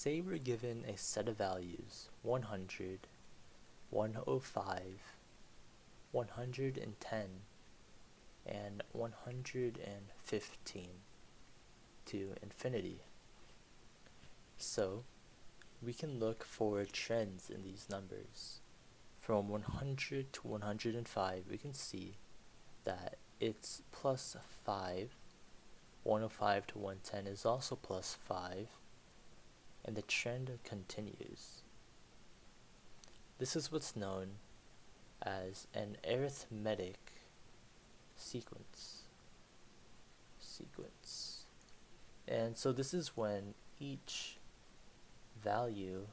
Say we're given a set of values 100, 105, 110, and 115 to infinity. So we can look for trends in these numbers. From 100 to 105, we can see that it's plus 5. 105 to 110 is also plus 5, and the trend continues. This is what's known as an arithmetic sequence. And so this is when each value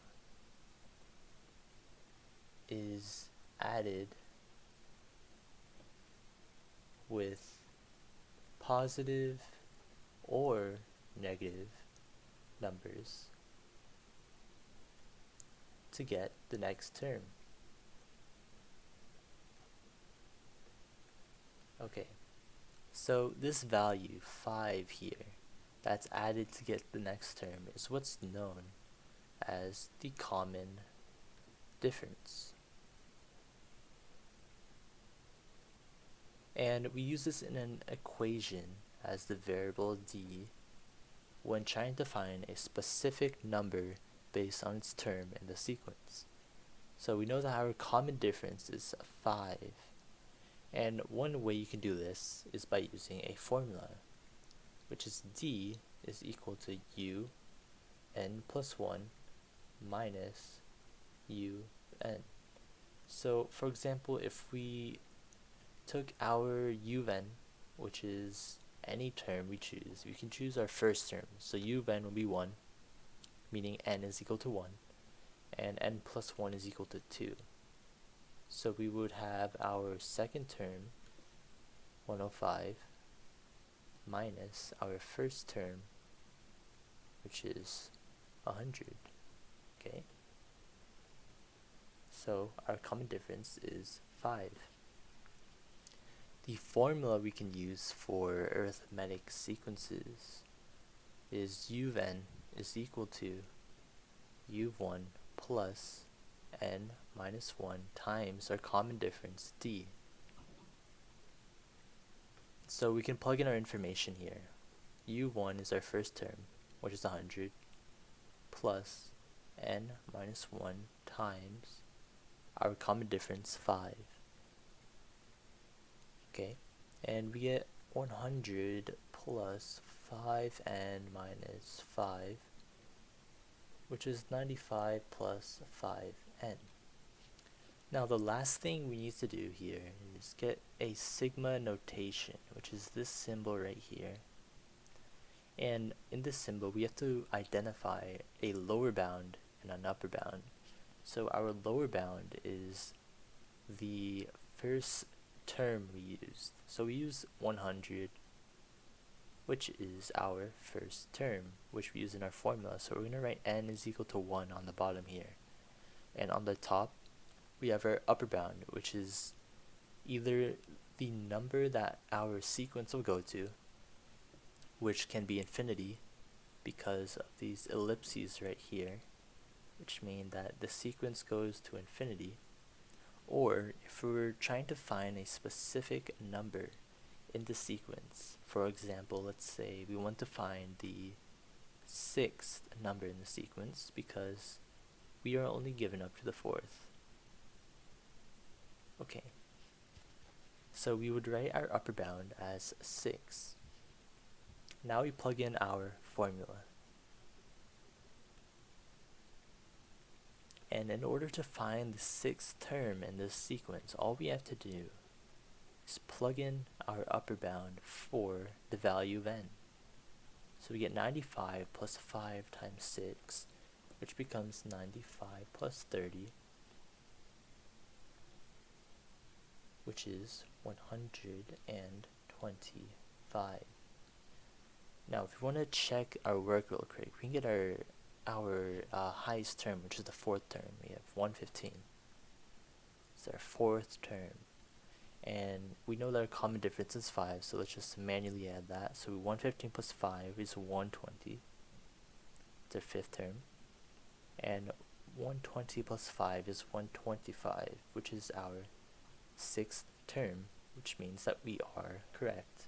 is added with positive or negative numbers to get the next term. Okay, so this value 5 here that's added to get the next term is what's known as the common difference. And we use this in an equation as the variable d when trying to find a specific number based on its term in the sequence. So we know that our common difference is 5. And one way you can do this is by using a formula, which is d is equal to u n plus 1 minus u n. So for example, if we took our u of n, which is any term we choose, we can choose our first term. So u of n will be 1, meaning n is equal to 1, and n plus 1 is equal to 2. So we would have our second term, 105, minus our first term, which is 100. Okay? So our common difference is 5. The formula we can use for arithmetic sequences is u of n is equal to u of 1 plus n minus 1 times our common difference d. So we can plug in our information here. u of 1 is our first term, which is 100, plus n minus 1 times our common difference 5. Okay, and we get 100 plus 5n minus 5, which is 95 plus 5n. Now the last thing we need to do here is get a sigma notation, which is this symbol right here. And in this symbol we have to identify a lower bound and an upper bound. So our lower bound is the first term we used. So we use 100, which is our first term, which we use in our formula. So we're going to write n is equal to 1 on the bottom here. And on the top, we have our upper bound, which is either the number that our sequence will go to, which can be infinity because of these ellipses right here, which mean that the sequence goes to infinity. Or if we're trying to find a specific number in the sequence, for example, let's say we want to find the 6th number in the sequence because we are only given up to the 4th. Okay, so we would write our upper bound as 6. Now we plug in our formula. And in order to find the 6th term in this sequence, all we have to do is plug in our upper bound for the value of n. So we get 95 plus 5 times 6, which becomes 95 plus 30, which is 125. Now if we want to check our work real quick, we can get our highest term, which is the 4th term. We have 115. It's our 4th term. And we know that our common difference is 5, so let's just manually add that. So 115 plus 5 is 120. It's our 5th term. And 120 plus 5 is 125, which is our 6th term, which means that we are correct.